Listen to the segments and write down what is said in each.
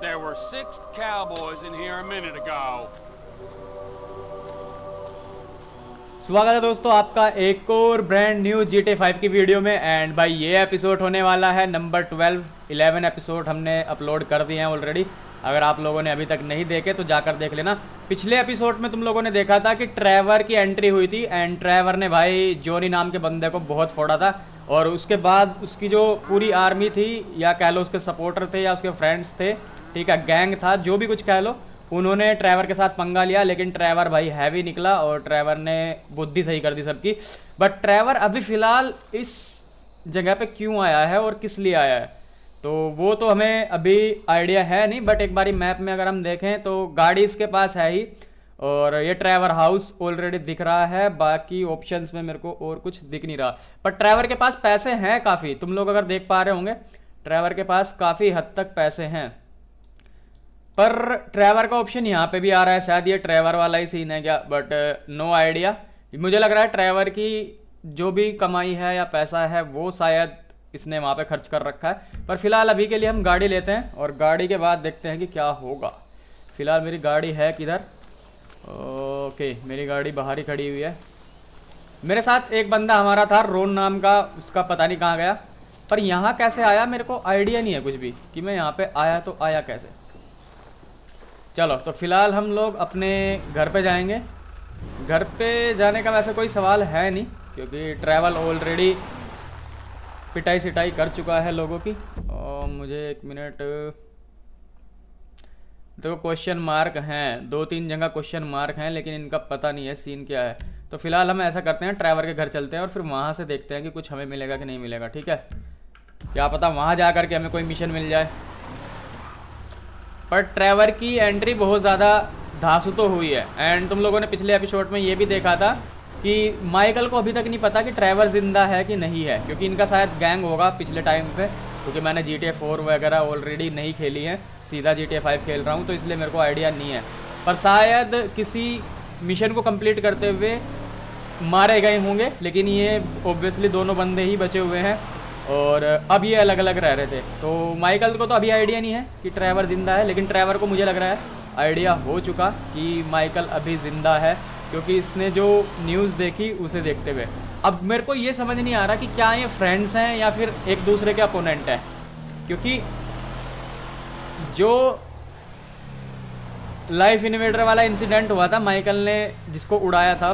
There were 6 cowboys in here a minute ago. स्वागत है दोस्तों आपका एक और ब्रांड न्यू GTA 5 की वीडियो में। एंड भाई ये एपिसोड होने वाला है नंबर 11 एपिसोड हमने अपलोड कर दिए हैं ऑलरेडी। अगर आप लोगों ने अभी तक नहीं देखे तो जाकर देख लेना। पिछले एपिसोड में तुम लोगों ने देखा था कि ट्रेवर की एंट्री हुई थी एंड ट्रेवर ने भाई जॉनी नाम के बंदे को बहुत फोड़ा था। और उसके बाद उसकी जो पूरी आर्मी थी या कह लो उसके सपोर्टर थे या उसके फ्रेंड्स थे, ठीक है, गैंग था, जो भी कुछ कह लो, उन्होंने ट्रेवर के साथ पंगा लिया। लेकिन ट्रेवर भाई हैवी निकला और ट्रेवर ने बुद्धि सही कर दी सबकी। बट ट्रेवर अभी फ़िलहाल इस जगह पे क्यों आया है और किस लिए आया है तो वो तो हमें अभी आइडिया है नहीं। बट एक बारी मैप में अगर हम देखें तो गाड़ी इसके पास है ही और ये ट्रेवर हाउस ऑलरेडी दिख रहा है। बाकी ऑप्शंस में मेरे को और कुछ दिख नहीं रहा। पर ट्रेवर के पास पैसे हैं काफ़ी, तुम लोग अगर देख पा रहे होंगे ट्रेवर के पास काफ़ी हद तक पैसे हैं। पर ट्रेवर का ऑप्शन यहाँ पे भी आ रहा है, शायद ये ट्रेवर वाला ही सीन है क्या, बट नो आइडिया। मुझे लग रहा है ट्रेवर की जो भी कमाई है या पैसा है वो शायद इसने वहाँ पे खर्च कर रखा है। पर फिलहाल अभी के लिए हम गाड़ी लेते हैं और गाड़ी के बाद देखते हैं कि क्या होगा। फिलहाल मेरी गाड़ी है किधर? ओके, मेरी गाड़ी बाहर ही खड़ी हुई है। मेरे साथ एक बंदा हमारा था रोन नाम का, उसका पता नहीं कहाँ गया। पर यहाँ कैसे आया मेरे को आइडिया नहीं है कुछ भी कि मैं यहाँ पे आया तो आया कैसे। चलो तो फिलहाल हम लोग अपने घर पे जाएंगे। घर पे जाने का वैसे कोई सवाल है नहीं क्योंकि ट्रैवल ऑलरेडी पिटाई सिटाई कर चुका है लोगों की। और मुझे एक मिनट, देखो क्वेश्चन मार्क हैं, 2-3 जगह क्वेश्चन मार्क हैं लेकिन इनका पता नहीं है सीन क्या है। तो फिलहाल हम ऐसा करते हैं ट्रैवर के घर चलते हैं और फिर वहाँ से देखते हैं कि कुछ हमें मिलेगा कि नहीं मिलेगा। ठीक है, क्या पता वहाँ जा कर के हमें कोई मिशन मिल जाए। पर ट्रेवर की एंट्री बहुत ज़्यादा धांसू तो हुई है। एंड तुम लोगों ने पिछले एपिसोड में ये भी देखा था कि माइकल को अभी तक नहीं पता कि ट्रेवर ज़िंदा है कि नहीं है, क्योंकि इनका शायद गैंग होगा पिछले टाइम पे। क्योंकि मैंने GTA 4 वगैरह ऑलरेडी नहीं खेली है, सीधा GTA 5 खेल रहा हूँ, तो इसलिए मेरे को आइडिया नहीं है। पर शायद किसी मिशन को कंप्लीट करते हुए मारे गए होंगे, लेकिन ये ऑब्वियसली दोनों बंदे ही बचे हुए हैं और अब ये अलग अलग रह रहे थे। तो माइकल को तो अभी आइडिया नहीं है कि ट्रेवर ज़िंदा है, लेकिन ट्रेवर को मुझे लग रहा है आइडिया हो चुका कि माइकल अभी ज़िंदा है, क्योंकि इसने जो न्यूज़ देखी उसे देखते हुए। अब मेरे को ये समझ नहीं आ रहा कि क्या ये फ्रेंड्स हैं या फिर एक दूसरे के अपोनेंट हैं, क्योंकि जो लाइफ इन्वेडर वाला इंसिडेंट हुआ था, माइकल ने जिसको उड़ाया था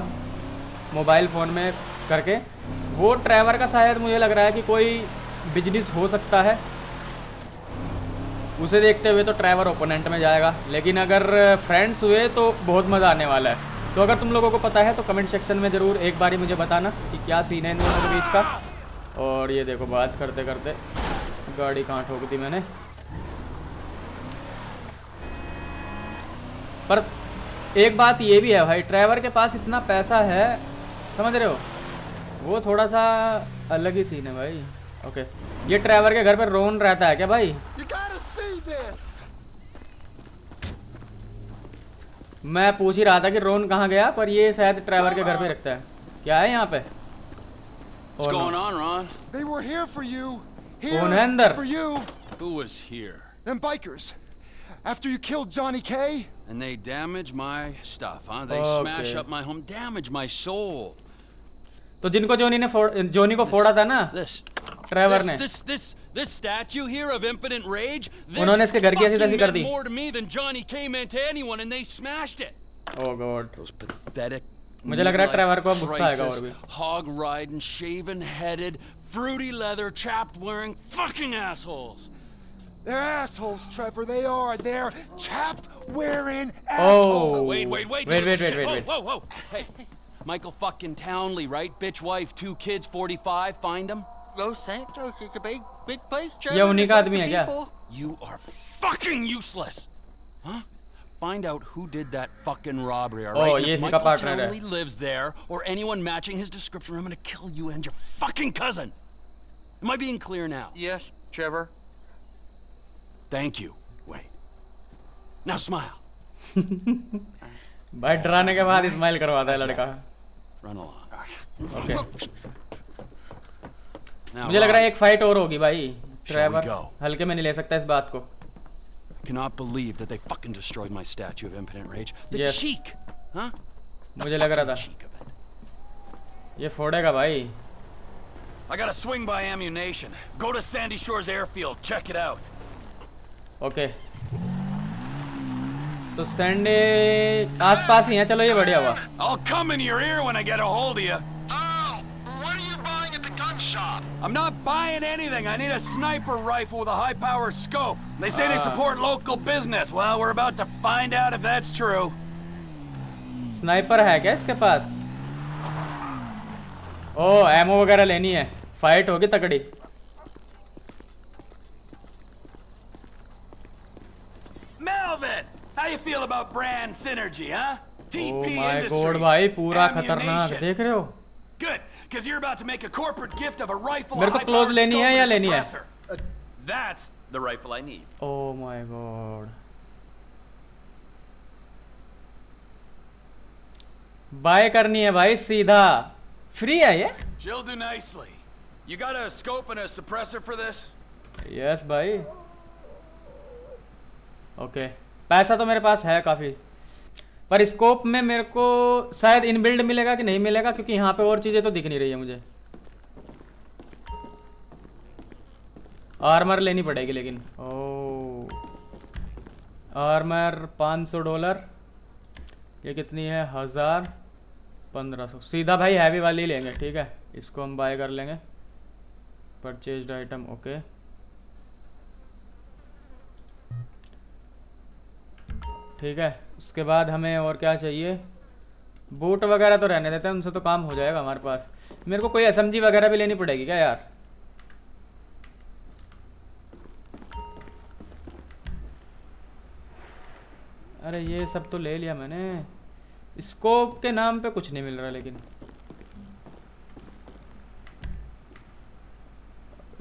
मोबाइल फ़ोन में करके, वो ट्रेवर का शायद मुझे लग रहा है कि कोई बिजनेस हो सकता है। उसे देखते हुए तो ट्रेवर ओपोनेंट में जाएगा, लेकिन अगर फ्रेंड्स हुए तो बहुत मज़ा आने वाला है। तो अगर तुम लोगों को पता है तो कमेंट सेक्शन में ज़रूर एक बारी मुझे बताना कि क्या सीन है इन दोनों के बीच का। और ये देखो बात करते करते गाड़ी कहाँ ठोक दी मैंने। पर एक बात ये भी है भाई, ट्रेवर के पास इतना पैसा है, समझ रहे हो, वो थोड़ा सा अलग ही सीन है भाई। ओके, ये ट्रेवर के घर पर रोन रहता है क्या भाई? मैं पूछ ही रहा था कि रोन कहाँ गया, पर ये शायद ट्रेवर के घर पे रखता है। क्या है यहाँ पे? What's going on, Ron? They were here for you. कौन है अंदर? For you. Who was here? Them bikers. After you killed Johnny K. And they damage my stuff, huh? They smash up my home, damage my soul. तो जिनको जोनी को फोड़ा था ना Trevor ने, This statue here of impotent rage, उन्होंने इसके घर की ऐसी तैसी कर दी। more to me than Johnny K meant to anyone, and they smashed it. Oh God. Those pathetic. मुझे लग रहा है ट्रेवर को अब गुस्सा आएगा और भी। Hog riding, shaven headed, fruity leather, chapped wearing fucking assholes. They're assholes, Trevor. They are. They're chap-wearing assholes. Oh. Wait. Whoa. Hey, Michael fucking Townley, right? Bitch wife, 2 kids, 45. Find him. Los Santos is a big place, Trevor. ये उन्हीं का आदमी है क्या? You are fucking useless. Huh? Find out who did that fucking robbery, all right? Oh, And ये if इसी का Michael partner है। Townley lives there, or anyone matching his description, I'm gonna kill you and your fucking cousin. Am I being clear now? Yes, Trevor. Thank you. Wait. Now smile. भाई डराने के बाद smile करवाता है लड़का। Run along. Okay, Now, मुझे लग रहा है Ron, एक फाइट और होगी भाई। Shall we Trevor go? हल्के में नहीं ले सकता इस बात को। Cannot believe that they fucking destroyed my statue of impotent rage. The Yes. cheek, huh? मुझे लग रहा था Cheek of it. ये फोड़ेगा भाई. I gotta swing by ammunition. Go to Sandy Shores Airfield. Check it out. Okay तो Sunday आसपास ही है. चलो ये बढ़िया हुआ. I'll come in your ear when I get a hold of you. Oh, what are you buying at the gun shop? I'm not buying anything. I need a sniper rifle with a high-power scope. They say they support local business. Well, we're about to find out if that's true. Sniper है क्या इसके पास? ओ ammo वगैरह लेनी है. Fight होगी तकड़ी. Melvin, how you feel about brand synergy, huh? Oh TP my Industries. God भाई पूरा खतरनाक. Ammunition. देख रहे हो? Good, because you're about to make a corporate gift of a rifle, मेरे a को high-powered close लेनी scope, है या and a लेनी है? suppressor. That's the rifle I need. Oh my God. Buy करनी है भाई सीधा. फ्री है ये? She'll do nicely. You got a scope and a suppressor for this? Yes भाई. ओके पैसा तो मेरे पास है काफ़ी. पर स्कोप में मेरे को शायद इनबिल्ड मिलेगा कि नहीं मिलेगा क्योंकि यहाँ पे और चीज़ें तो दिख नहीं रही है मुझे. आर्मर लेनी पड़ेगी लेकिन. ओ आर्मर $500. ये कितनी है? 1000 1500. सीधा भाई हैवी वाली लेंगे. ठीक है इसको हम बाय कर लेंगे. Purchased item okay. ठीक है उसके बाद हमें और क्या चाहिए? बूट वगैरह तो रहने देते हैं उनसे तो काम हो जाएगा हमारे पास. मेरे को कोई एसएमजी वगैरह भी लेनी पड़ेगी क्या यार? अरे ये सब तो ले लिया मैंने. स्कोप के नाम पे कुछ नहीं मिल रहा लेकिन.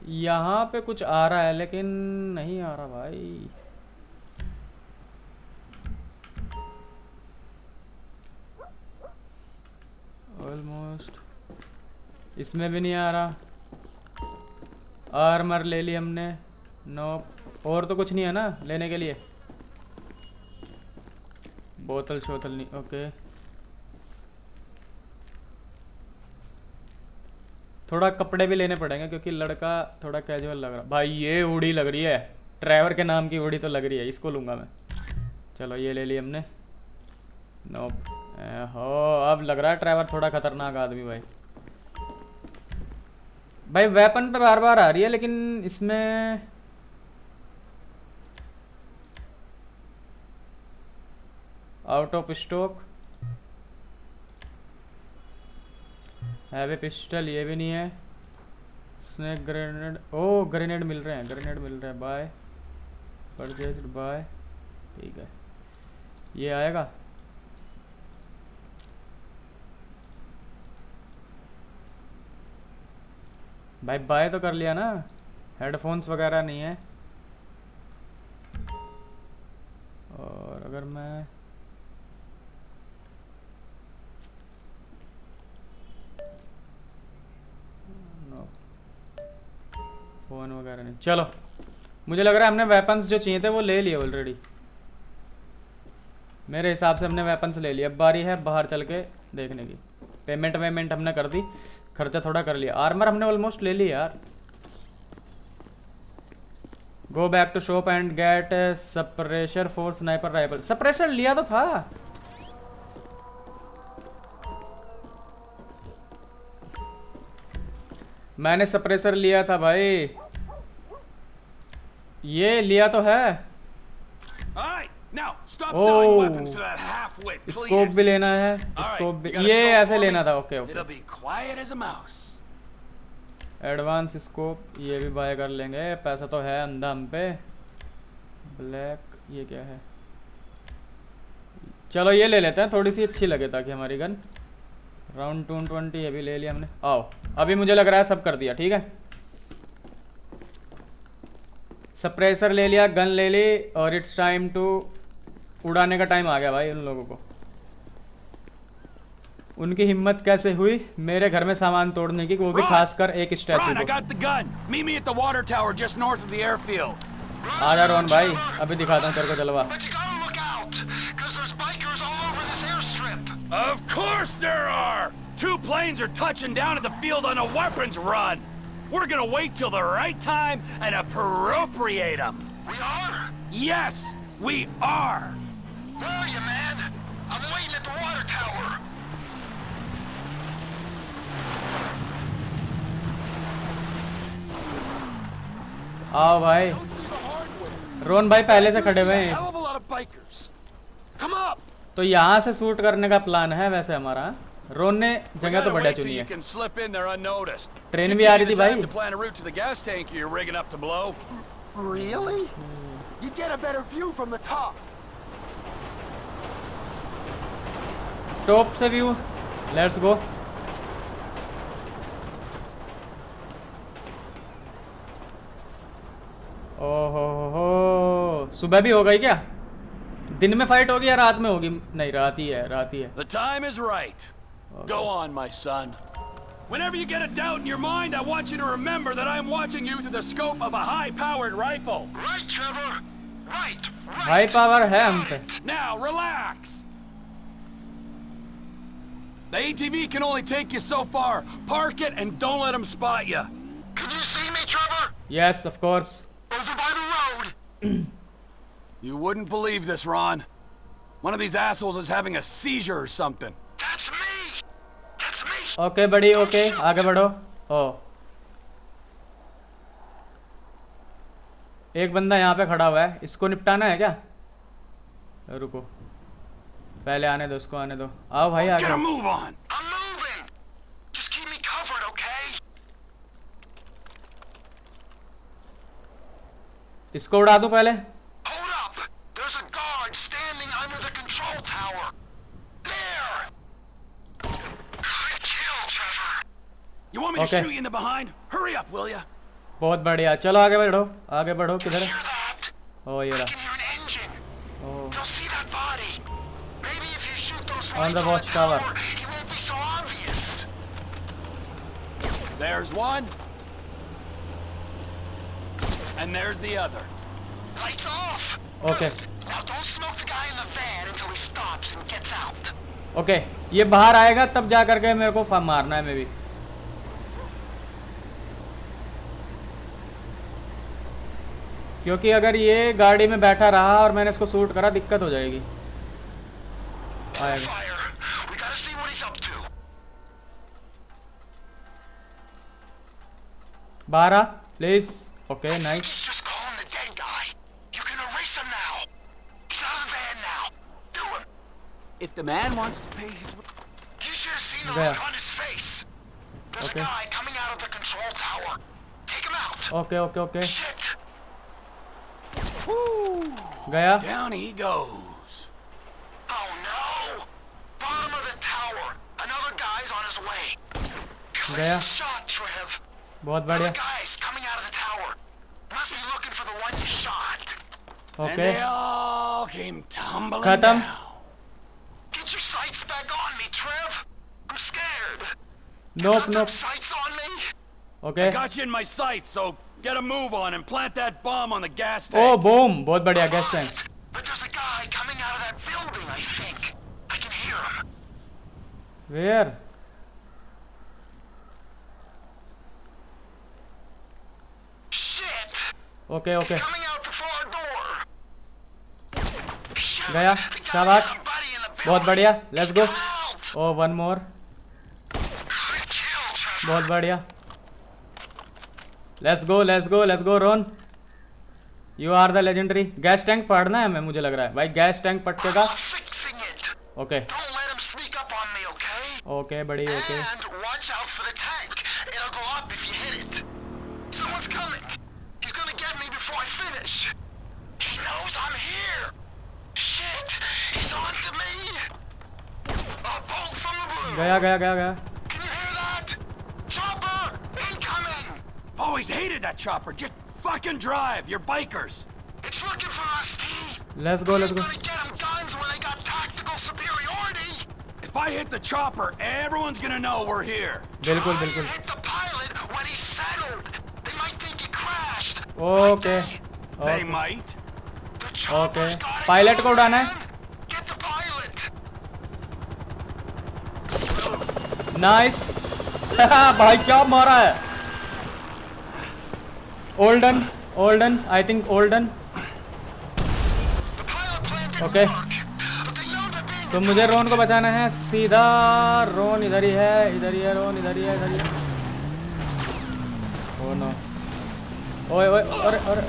यहाँ पे कुछ आ रहा है लेकिन नहीं आ रहा भाई. ऑलमोस्ट इसमें भी नहीं आ रहा. आर्मर ले ली हमने. नो और तो कुछ नहीं है ना लेने के लिए. बोतल शोतल नहीं. ओके थोड़ा कपड़े भी लेने पड़ेंगे क्योंकि लड़का थोड़ा कैजुअल लग रहा. भाई ये उड़ी लग रही है. ट्रैवर के नाम की उड़ी तो लग रही है. इसको लूँगा मैं. चलो ये ले ली हमने. नो हो अब लग रहा है ट्रैवर थोड़ा खतरनाक आदमी भाई. भाई वेपन पे बार बार आ रही है लेकिन इसमें out of stock. Heavy pistol ये भी नहीं है. Snake grenade. ओ ग्रेनेड मिल रहे हैं. ग्रेनेड मिल रहे हैं. Buy purchased buy. ठीक है ये आएगा. भाई बाय तो कर लिया ना. हेडफोन्स वगैरह नहीं है. और अगर मैं फ़ोन वगैरह नहीं. चलो मुझे लग रहा है हमने वेपन्स जो चाहिए थे वो ले लिए ऑलरेडी. मेरे हिसाब से हमने वेपन्स ले लिए. अब बारी है बाहर चल के देखने की. पेमेंट हमने कर दी. खर्चा थोड़ा कर लिया. आर्मर हमने ऑलमोस्ट ले लिया यार. Go back to shop and get suppressor for sniper rifle. Suppressor लिया तो था. मैंने सप्रेशर लिया था भाई. ये लिया तो है. स्कोप भी लेना है. स्कोप भी ये ऐसे लेना था. ओके ओके एडवांस स्कोप ये भी बाय कर लेंगे. पैसा तो है अंधा हम पे. ब्लैक ये क्या है? चलो ये ले लेते हैं. थोड़ी सी अच्छी लगे ताकि हमारी गन. राउंड 220 ये भी ले लिया हमने. आओ अभी मुझे लग रहा है सब कर दिया. ठीक है सप्रेसर ले लिया. गन ले ली. और इट्स टाइम टू उड़ाने का टाइम आ गया भाई उन लोगों को. उनकी हिम्मत कैसे हुई मेरे घर में सामान तोड़ने की, वो भी खासकर एक स्टैचू को. आ जा रोहन भाई, अभी दिखाता हूँ तेरे को जलवा। But you gotta look out, because there's bikers all over this airstrip. Of course there are! 2 planes are touching down at the field on a weapons run. We're gonna wait till the right time and appropriate them. We are? Yes, we are! Where are you, man? I'm waiting at the water tower. आओ भाई, Don't see the hardware. Rohan भाई पहले से खड़े हुए There's a हैं। hell of a lot of bikers. Come up. तो यहाँ से शूट करने का प्लान है वैसे हमारा। रोहन ने We जगह तो gotta बढ़िया wait till चुनी you है। can slip in there unnoticed. Train Should भी आ give रही you थी the time भाई। to plan a route to the gas tank you're rigging up to blow. Really? You get a better view from the top. Top से view, let's go. ओहो हो, सुबह भी हो गई क्या? दिन में फाइट होगी या रात में होगी? नहीं, रात ही है, रात ही है। The time is right. Go on, my son. Whenever you get a doubt in your mind, I want you to remember that I'm watching you through the scope of a high-powered rifle. Right, Trevor. Right. High power है हम पे। Now, relax. The ATV can only take you so far. Park it and don't let them spot you. Can you see me, Trevor? Yes of course. Over by the road. You wouldn't believe this, Ron. One of these assholes is having a seizure or something. That's me. That's me. Okay बड़ी, okay आगे बढ़ो। ओ, एक बंदा यहाँ पे खड़ा हुआ है, इसको निपटाना है क्या? रुको, पहले आने दो, उसको आने दो। आओ भाई Get a आगे। move on. I'm moving. Just keep me covered, okay? इसको उड़ा दूं पहले। Hold up. There's a guard standing under the control tower. There. Good kill, Trevor. You want me to Okay. shoot you in the behind? Hurry up, will ya? बहुत बढ़िया, चलो आगे बढ़ो, आगे बढ़ो। किधर है? Hear that? ओ ये I रहा। can hear an engine. Oh They'll see that body. Maybe if you shoot those On lights the on the watchtower. tower, it won't be so obvious. There's one. And there's the other. Lights off. Okay Now don't smoke the guy in the van until he stops and gets out. Okay, ये बाहर आएगा तब जा करके मेरे को मारना है। मे भी क्योंकि अगर ये गाड़ी में बैठा रहा और मैंने इसको शूट करा, दिक्कत हो जाएगी। आएगा। Fire. We gotta see what he's up to. बाहर आ please. Okay I think nice. he's just calling the dead guy. You can erase him now. He's out of the van now. Do him. If the man wants to pay his... You should have seen the There. look on his face. There's Okay. a guy coming out of the control tower. Take him out. Okay okay okay, Shit. गया। Down he goes. Oh no. Bottom of the tower. Another guy's on his way. गया। Clean shot, Trev. बहुत Other बढ़िया। guys coming out of the tower. Must be looking for the one you shot. And okay they all came tumbling खत्म। down. Get your sights back on me, Trev. I'm scared. Nope Got nope. them sights on me? Okay Got you in my sights, so get a move on and plant that bomb on the gas oh tank. Boom, बहुत बढ़िया gas On tank. it. But there's a guy coming out of that building, I think. I can hear him. Where? Shit! Okay okay, He's coming out the far door. Shit. गया। The guy शाबाश, had a buddy in the बहुत building. बढ़िया। Let's He's go. come out. ओ one more, Good kill, Trevor. बहुत बढ़िया। Let's go let's go let's go Ron, you are the legendary. Gas tank पढ़ना है हमें, मुझे लग रहा है भाई। गैस टैंक पटकेगा। I'm fixing it. Okay Don't let him sneak up on me, okay? Okay बड़ी, okay And watch out for the tank. It'll go up if you hit it. Someone's coming. He's gonna get me before I finish. He knows I'm here. Shit, he's on to me. A bolt from the blue. गया गया गया गया। Can you hear that? Chopper, incoming. I've always hated that chopper. Just fucking drive. You're bikers. It's looking for us, T. Let's go let's Ain't go. gonna get him guns when they got tactical superiority. If I hit the chopper, everyone's gonna know we're here. बिल्कुल Try and बिल्कुल। hit the pilot when he's settled. They might think he crashed. Okay They Okay. might. The chopper's Okay. gotta Pilot go, को उड़ाना है। man. Get the pilot. Nice. भाई क्या मारा है। Olden I think olden. The pilot plant didn't Okay. work. But they know they're being तो मुझे रोन को बचाना है सीधा। रोन इधर ही है रोन इधर ही है ओह नो। ओए ओए अरे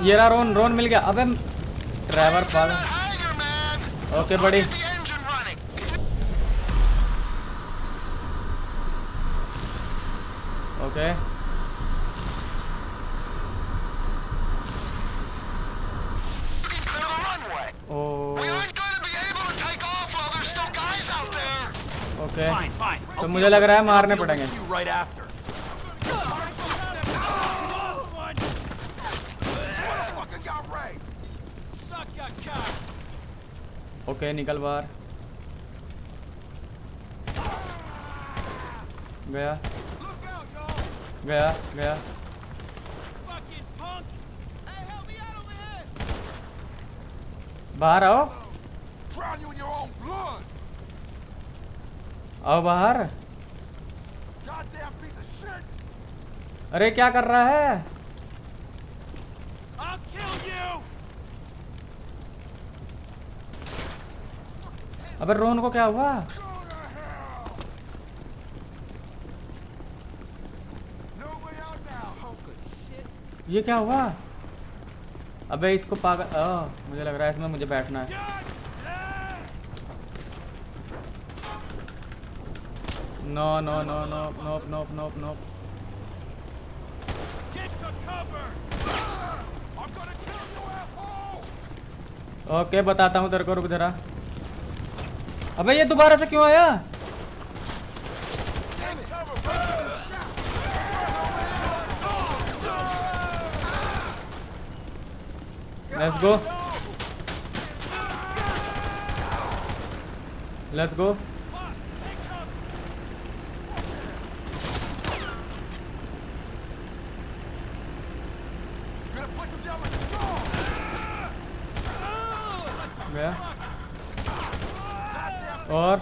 ये रहा रोन मिल गया। अबे ड्राइवर पागल। hangar, man. ओके बड़ी। Get the engine running. Okay You can clear the runway. We oh aren't gonna be able to take off while there's still guys out there. Okay Fine. तो I'll मुझे deal लग with रहा है it. मारने I'll deal पड़ेंगे। with you right after. Okay निकल बाहर। गया बाहर आओ Drown you in your own blood. आओ बाहर। Goddamn piece of shit. अरे क्या कर रहा है। I'll kill you. अबे रोन को क्या हुआ। No way out now. ये क्या हुआ। अबे इसको पागल मुझे लग रहा है इसमें मुझे बैठना है। No Get to cover. I'm gonna kill you, asshole. Okay बताता हूँ तेरे को, रुक जरा। अबे ये दोबारा से क्यों आया। Let's go Gonna put you down like a dog. गया। और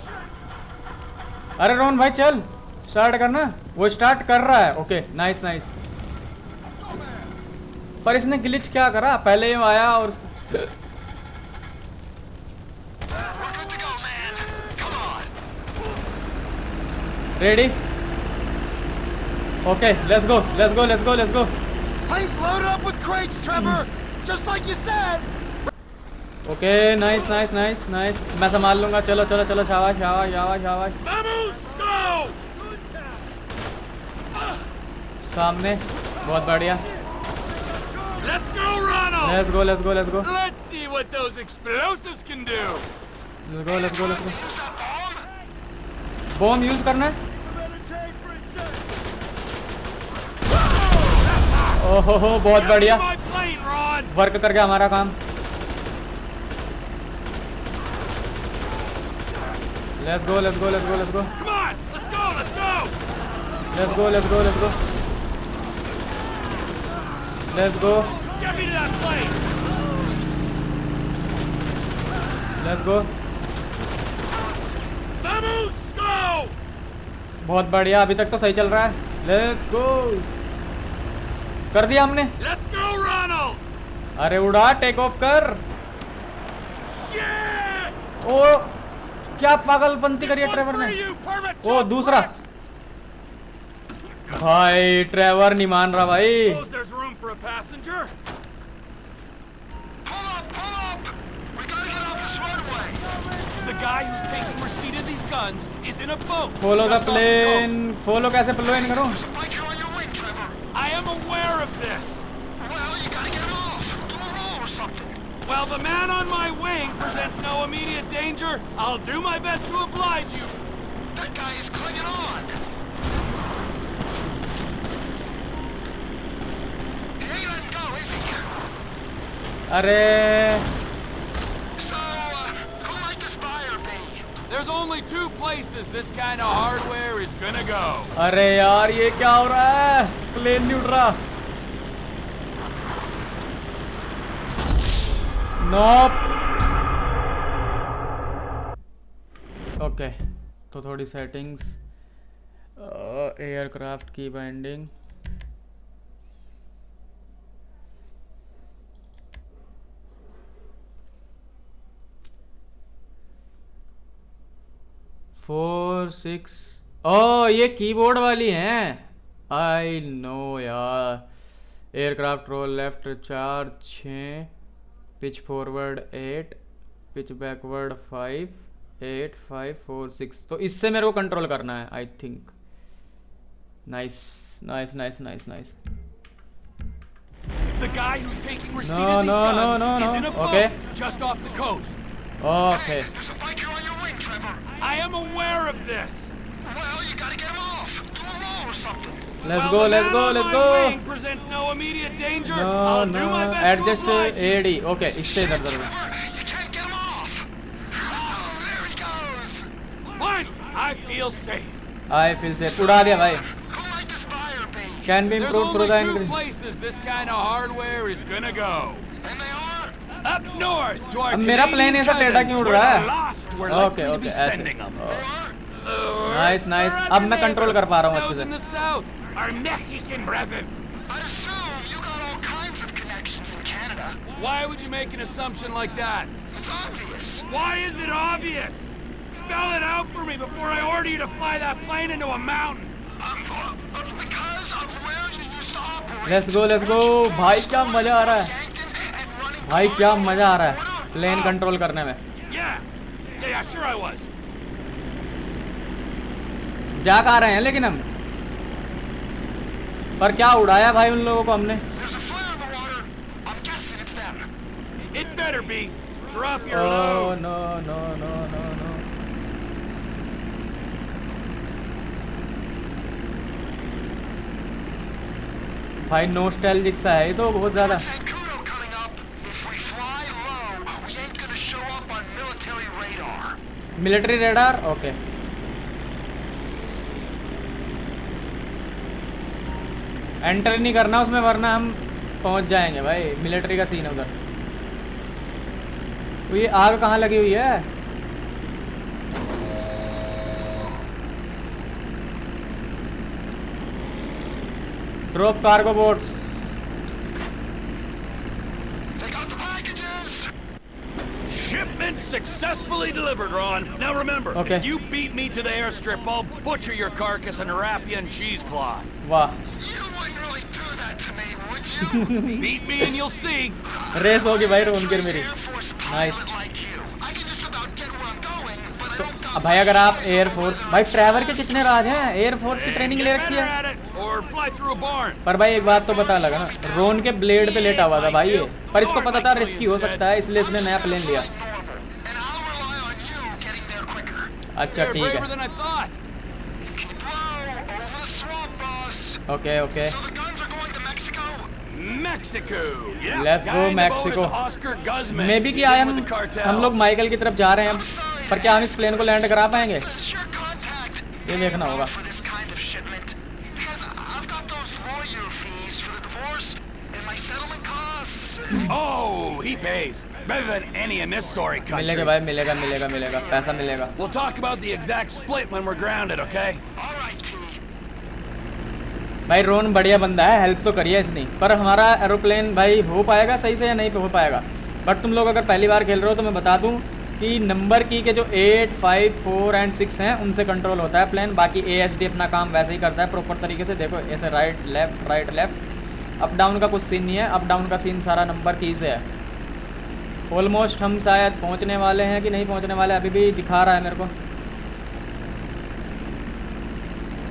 अरे रोन भाई चल स्टार्ट करना। वो स्टार्ट कर रहा है। Okay nice. पर इसने ग्लिच क्या करा, पहले ये आया और We're good to go, man. Come on. Ready. Okay let's go. Plane's loaded up with crates, Trevor. Just like you said. Okay nice. मैं संभाल लूंगा। चलो शाबाश। Vamos, go! सामने बहुत बढ़िया। Let's go, Ronald. Let's go. Let's see what those explosives can do. Let's go. Use that bomb. Bomb use करना है। ओहो बहुत बढ़िया। Get me my plane, Ron. Work कर गया हमारा काम। Let's go. Come on, let's go. Let's go. Get me to that plane. Let's go. Vamos, go! बहुत बढ़िया, अभी तक तो सही चल रहा है। Let's go. कर दिया हमने। Let's go, Ronald. अरे उड़ा, टेक ऑफ कर। Shit! ओ क्या पागलपंती करी है ट्रेवर One ने। for you, permit oh to दूसरा। print. भाई ट्रेवर नहीं मान रहा भाई। Suppose there's room for a passenger. Pull up. We gotta get off this runway. The guy who's taking receipt of these guns is in a boat. Follow the just off the plane. coast. Follow कैसे plane करूं। There's a biker on your wing, Trevor. I am aware of this. Well, you gotta get off. Do a roll or something. While the man on my wing presents no immediate danger, I'll do my best to oblige you. That guy is clinging on. He ain't letting go, is he? अरे So, who might this buyer be? There's only two places this kind of hardware is gonna go. अरे यार ये क्या हो रहा है। Plane नहीं उड़ रहा। नोप। ओके, तो थोड़ी सेटिंग्स, एयरक्राफ्ट की बाइंडिंग, फोर सिक्स। ओ ये कीबोर्ड वाली हैं, आई नो यार। Aircraft roll left 4 6, pitch forward 8, pitch backward 5 8 5 4 6। तो इससे मेरे को कंट्रोल करना है I think. Nice nice nice nice nice. The guy who's taking receipt No, of these no, no, guns no, is no. in a boat Okay. just off the coast. Okay, There's a biker on your wing, Trevor. I am aware of this. Well, you gotta get him off. Do a roll or something. Let's While go the let's man go on let's my go. wing presents no immediate danger, no I'll no, do my best to adjust oblige you. Eddie. Okay, इससे इधर उधर। Trevor, you can't get him off. Oh, there he goes. Fine, I feel safe. आई फिर से उड़ा दिया भाई। Who might this buyer be? Can be There's improve through only the two increase. places this kind of hardware is gonna go. And they are? Up north to our अब मेरा Canadian plane ऐसा टेढ़ा cousins क्यों उड़ where रहा the है? lost were okay likely to okay, be ऐसे। sending them. Nice nice, Or अब our मैं कंट्रोल कर पा रहा हूँ those अच्छे in से। the south, our Mexican brethren. I'd assume you got all kinds of connections in Canada. Why would you make an assumption like that? It's obvious. Why is it obvious? Spell it out for me before I order you to fly that plane into a mountain. Because of where you used to operate. Let's go let's गो भाई, क्या मजा आ रहा है Yankton and running भाई, क्या मजा आ रहा है प्लेन कंट्रोल करने में। Yeah, sure I was. जा कहाँ रहे हैं लेकिन हम, पर क्या उड़ाया भाई उन लोगों को हमने। There's a flare in the water. I'm guessing it's them. It better be. Drop your Oh load. no no no no no। भाई नोस्टैल्जिक सा है ये तो बहुत ज्यादा। Zancudo coming up. If we fly low, we ain't gonna show up on military radar. Military radar, okay. Enter नहीं करना उसमें वरना हम पहुंच जाएंगे भाई, मिलिट्री का सीन है उधर। तो ये आग कहाँ लगी हुई है? Drop cargo boats. They got the packages. Shipment successfully delivered, Ron. Now remember, Okay. if you beat me to the airstrip, I'll butcher your carcass and wrap you in cheesecloth. वाह, You wouldn't really do that to me, would you? Beat me and you'll see. रेस होगी भाई रोनगिर मेरी। Air Force Nice. pilot like you. I can just about get where I'm going, but I don't got अब भाई अगर आप air force, भाई Trevor के कितने राज हैं, एयरफोर्स की And ट्रेनिंग get ले रखी better है। at it, or fly through a barn. पर भाई एक बात तो पता लगा ना, रोन के ब्लेड पे लेटा हुआ था भाई ये, पर इसको पता था रिस्की हो सकता है, इसलिए इसने नया प्लेन लिया। normal. And I'll rely on you getting there quicker. अच्छा You're ठीक braver है, than I thought. Keep low, over the swamp, boss. Okay okay. So the guns are going to Mexico? Mexico. Yeah. Let's guy go, in the boat is Mexico. Oscar Guzman. May be कि He's आए in with the cartels. हम लोग Michael की तरफ जा रहे हैं, पर क्या हम इस प्लेन को लैंड करा पाएंगे? Does your contact ये देखना होगा। for this kind of shipment? Because I've got those lawyer fees for the divorce and my settlement costs. Oh, he pays. Better than any in this sorry country. मिलेगा भाई, मिलेगा मिलेगा मिलेगा, पैसा मिलेगा। We'll talk about the exact split when we're grounded, okay? All right, T. भाई रोन बढ़िया बंदा है, हेल्प तो करिए इसने, पर हमारा एरोप्लेन भाई हो पाएगा सही से या नहीं हो पाएगा। बट तुम लोग अगर पहली बार खेल रहे हो तो मैं बता दूं कि नंबर की के जो 8, 5, 4 एंड 6 हैं उनसे कंट्रोल होता है प्लेन। बाकी ASD अपना काम वैसे ही करता है प्रॉपर तरीके से। देखो ऐसे राइट लेफ्ट, अप डाउन का कुछ सीन नहीं है, अप डाउन का सीन सारा नंबर की से है। ऑलमोस्ट हम शायद पहुंचने वाले हैं कि नहीं पहुंचने वाले, अभी भी दिखा रहा है मेरे को।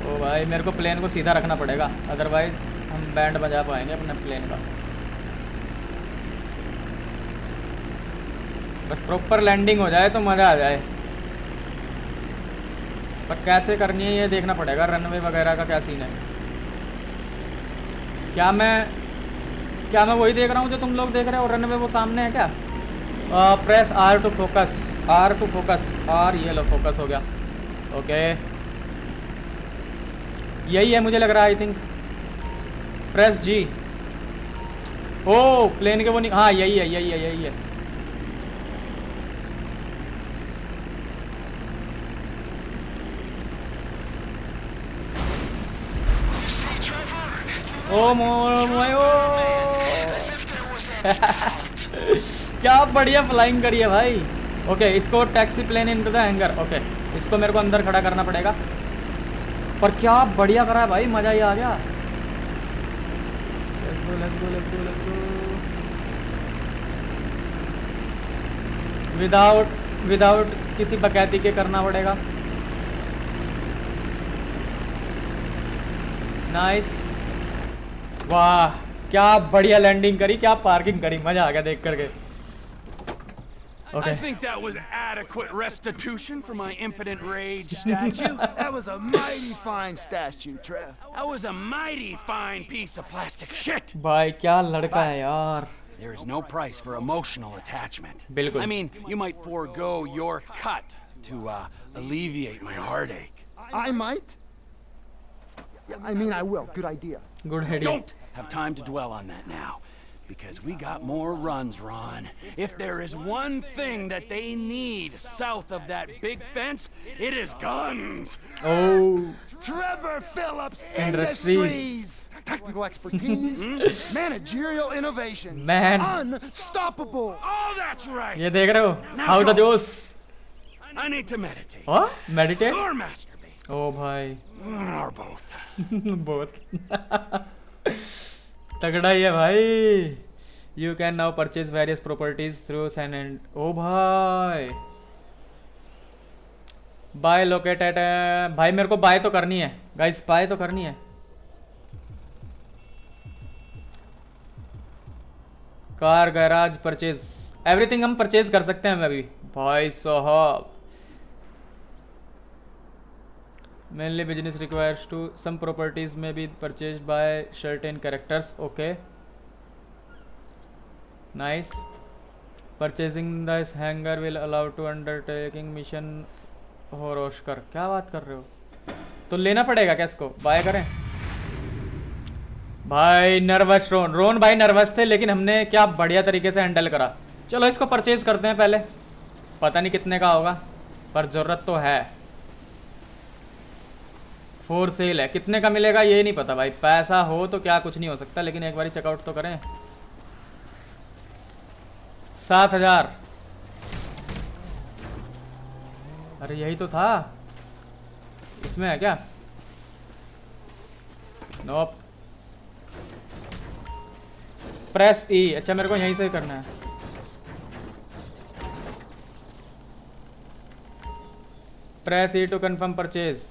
ओ भाई मेरे को प्लेन को सीधा रखना पड़ेगा, अदरवाइज हम बैंड बजा पाएंगे अपने प्लेन का। बस प्रॉपर लैंडिंग हो जाए तो मज़ा आ जाए, पर कैसे करनी है ये देखना पड़ेगा। रनवे वगैरह का क्या सीन है? क्या मैं वही देख रहा हूँ जो तुम लोग देख रहे हो? रनवे वो सामने है क्या? Press R to focus, R ये लो फोकस हो गया। ओके यही है मुझे लग रहा है, I think. Press G। Oh plane के वो नहीं, हाँ यही है। ओ मोय ओ As if there was any doubt. क्या बढ़िया फ्लाइंग करी है भाई। ओके इसको taxi plane into the hangar. Okay इसको मेरे को अंदर खड़ा करना पड़ेगा, पर क्या बढ़िया करा है भाई, मज़ा ही आ गया। Let's go let's go let's go let's go. Without किसी बकैती के करना पड़ेगा। नाइस, वाह क्या बढ़िया लैंडिंग करी, क्या पार्किंग करी, मजा आ गया देख करके। I think that was adequate restitution for my impotent rage statue. That was a mighty fine statue, Trev. That was a mighty fine piece of plastic shit. भाई क्या लड़का है यार। There is no price for emotional attachment. बिल्कुल। I mean, you might forego your cut to alleviate my heartache. I might. Yeah, I mean, I will. Good idea. Good idea. Don't have time to dwell on that now, because we got more runs, Ron. If there is one thing that they need south of that big fence, it is guns. Oh Trevor Phillips Industries. Industries. Technical expertise, managerial innovations. Man. Unstoppable. Oh, that's right. ये देख रहे हो how the जोश। I need to meditate. हाँ meditate. Or masturbate. ओ भाई Or both. बहुत तगड़ा ही है भाई। You can now purchase various properties through सैन एंड। ओ भाई बाय लोकेटेड। भाई मेरे को बाय तो करनी है गाइस, बाय तो करनी है। कार गैराज परचेज, एवरीथिंग हम परचेज कर सकते हैं अभी भाई साहब। Mainly business requires to some properties may be purchased by certain characters. Okay. Nice. Purchasing this hangar will allow to undertaking mission हो रोशकर। क्या बात कर रहे हो? तो लेना पड़ेगा क्या इसको? बाय करें? भाई नर्वस रोन भाई नर्वस थे, लेकिन हमने क्या बढ़िया तरीके से हैंडल करा। चलो इसको परचेज करते हैं पहले, पता नहीं कितने का होगा पर ज़रूरत तो है। फोर सेल है, कितने का मिलेगा ये नहीं पता भाई। पैसा हो तो क्या कुछ नहीं हो सकता, लेकिन एक बार चेकआउट तो करें। 7000। अरे यही तो था, इसमें है क्या? नोप। Press E. अच्छा मेरे को यहीं से करना है। Press E to confirm purchase.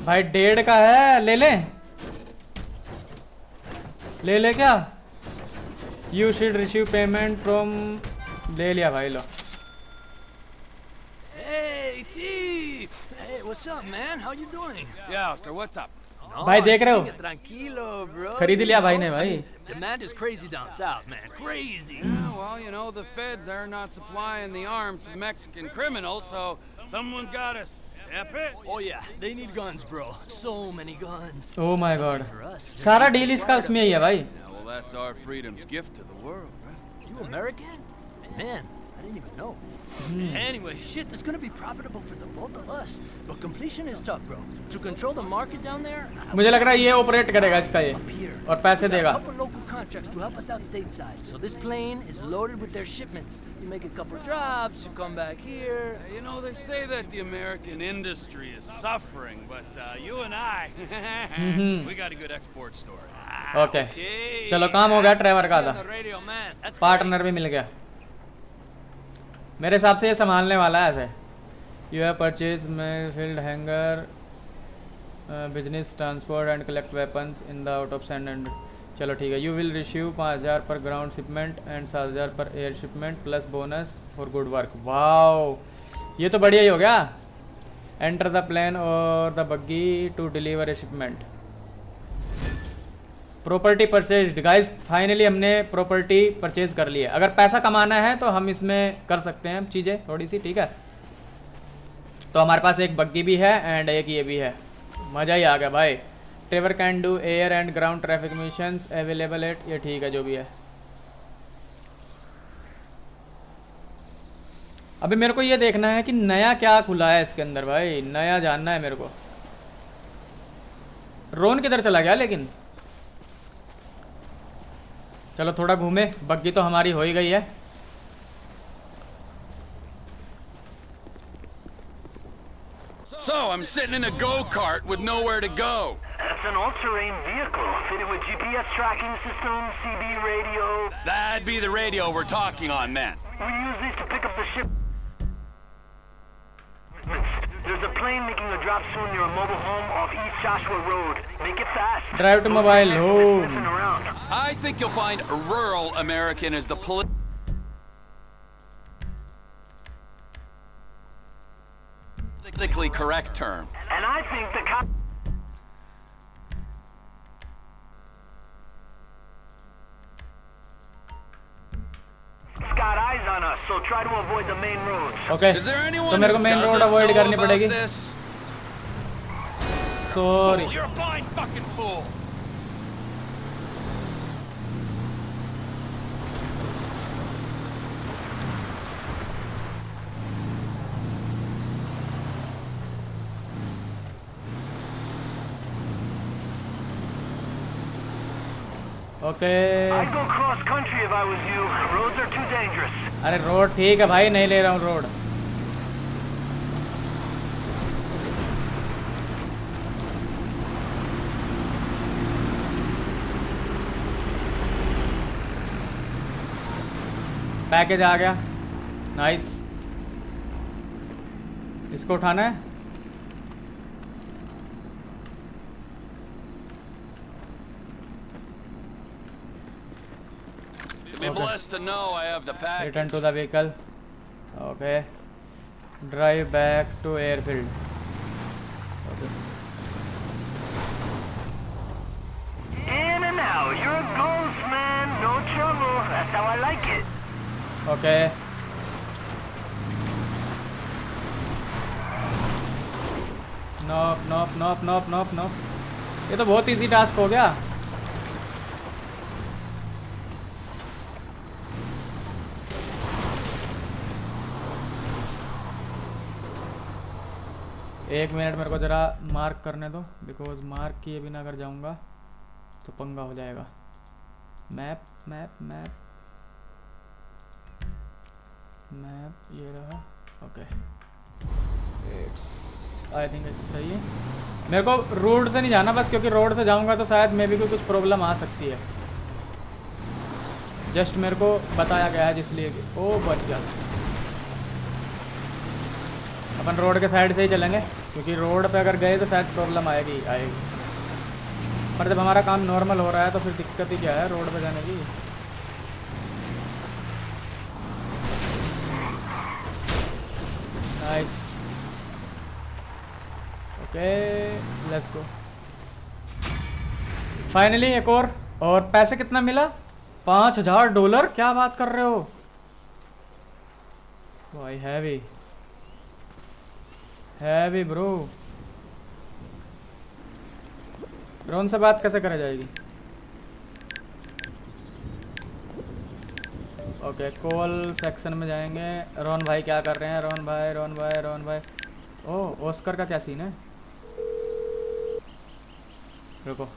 भाई 1.5 का है, ले लें? ले ले क्या? You should receive payment from. ले लिया भाई लो। Hey, T! Hey, what's up, man? How you doing? Yeah, Oscar, what's up? No, भाई देख रहे हो? Tranquilo, bro. खरीद लिया भाई ने भाई। Demand is crazy down south, man. Crazy. Yeah, well, you know, the feds, they're not supplying the arms to Mexican criminals, so someone's got to step it. Oh yeah, they need guns, bro. So many guns. Oh my God, For us. सारा deal इसका उसमें ही है भाई। Yeah, well, that's our freedom's gift to the world, right? You American? Man, I didn't even know. Anyway, shit, it's gonna be profitable for the both of us. But completion is tough, bro. To control the market down there, मुझे लग रहा है ये operate करेगा इसका ये, up here. और पैसे We got देगा। a couple local contracts to help us out stateside. So this plane is loaded with their shipments. You make a couple drops, you come back here. You know, they say that the American industry is suffering, but you and I, we got a good export story. Okay Okay. चलो काम हो गया driver का On आधा, the radio, man. That's partner भी मिल गया। मेरे हिसाब से ये संभालने वाला है ऐसे। यू हैव परचेज में field hanger business transport and collect weapons in the out of sand and. चलो ठीक है। यू विल रिसीव 5000 पर ग्राउंड शिपमेंट एंड 7000 पर air shipment plus bonus for good work. Wow ये तो बढ़िया ही हो गया। एंटर द प्लेन और the buggy to deliver a shipment. Property purchase guys, finally हमने प्रॉपर्टी परचेज कर ली है। अगर पैसा कमाना है तो हम इसमें कर सकते हैं चीज़ें थोड़ी सी, ठीक है। तो हमारे पास एक बग्गी भी है एंड एक ये भी है, मज़ा ही आ गया भाई। Trevor can do air and ground traffic missions available at, ये ठीक है जो भी है। अभी मेरे को ये देखना है कि नया क्या खुला है इसके अंदर भाई, नया जानना है मेरे को। रोन किधर चला गया लेकिन? चलो थोड़ा घूमे, बग्गी तो हमारी हो ही गई है। So, I'm sitting in a go-kart with nowhere to go. That's an all-terrain vehicle, fitted with GPS tracking system, CB radio. That'd be the radio we're talking on then. We use these to pick up the ship. There's a plane making a drop soon near a mobile home off East Joshua Road. Make it fast. Drive to mobile home. Sniffing around. I think you'll find rural American is the politically correct term. And I think the cop... got eyes on us, so try to avoid the main roads. Okay Is there anyone तो मेरे को who main road doesn't avoid know करनी about पड़ेगी। this? Sorry. Fool, you're a blind fucking fool. Okay I'd go cross country if I was you. Roads are too dangerous. अरे road ठीक है भाई, नहीं ले रहा हूँ रोड। पैकेज आ गया, नाइस। इसको उठाना है। You'll be blessed to know I have the package. Return to the vehicle. Okay. Drive back to airfield. Okay. In and out. You're a ghost, man. No trouble. That's how I like it. Okay. Nope nope nope nope nope nope. ये तो बहुत easy task हो गया। एक minute मेरे को ज़रा mark करने दो, बिकॉज मार्क किए बिना अगर जाऊंगा तो पंगा हो जाएगा। मैप मैप मैप मैप ये रहा। Okay it's I think it's सही है। मेरे को रोड से नहीं जाना बस, क्योंकि रोड से जाऊंगा तो शायद मे भी कोई कुछ प्रॉब्लम आ सकती है। जस्ट मेरे को बताया गया है जिसलिए कि ओ बच गया। अपन रोड के साइड से ही चलेंगे, क्योंकि रोड पे अगर गए तो शायद प्रॉब्लम आएगी। पर जब हमारा काम नॉर्मल हो रहा है तो फिर दिक्कत ही क्या है रोड पे जाने की। Nice okay let's go. Finally एक और पैसे कितना मिला? $5000। क्या बात कर रहे हो भाई? Heavy bro. रोन से बात कैसे करा जाएगी? ओके कॉल सेक्शन में जाएंगे। रोन भाई क्या कर रहे हैं? रोन भाई रोन भाई रोन भाई। ओह ऑस्कर का क्या सीन है? रुको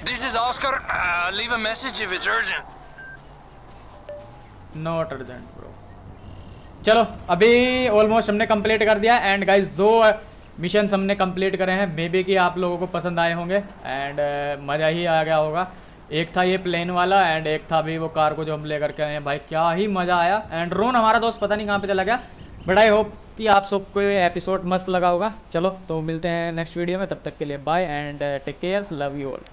This is Oscar. Leave a message if it's urgent. Not urgent bro. चलो अभी ऑलमोस्ट हमने कंप्लीट कर दिया। एंड गाइस जो मिशंस हमने कंप्लीट करे हैं मे बी कि आप लोगों को पसंद आए होंगे एंड मज़ा ही आ गया होगा। एक था ये प्लेन वाला एंड एक था भी वो कार को जो हम लेकर के आए हैं। भाई क्या ही मज़ा आया। एंड रोन हमारा दोस्त पता नहीं कहाँ पे चला गया, बट आई होप कि आप सबको ये एपिसोड मस्त लगा होगा। चलो तो मिलते हैं नेक्स्ट वीडियो में, तब तक के लिए bye and take care, love you all.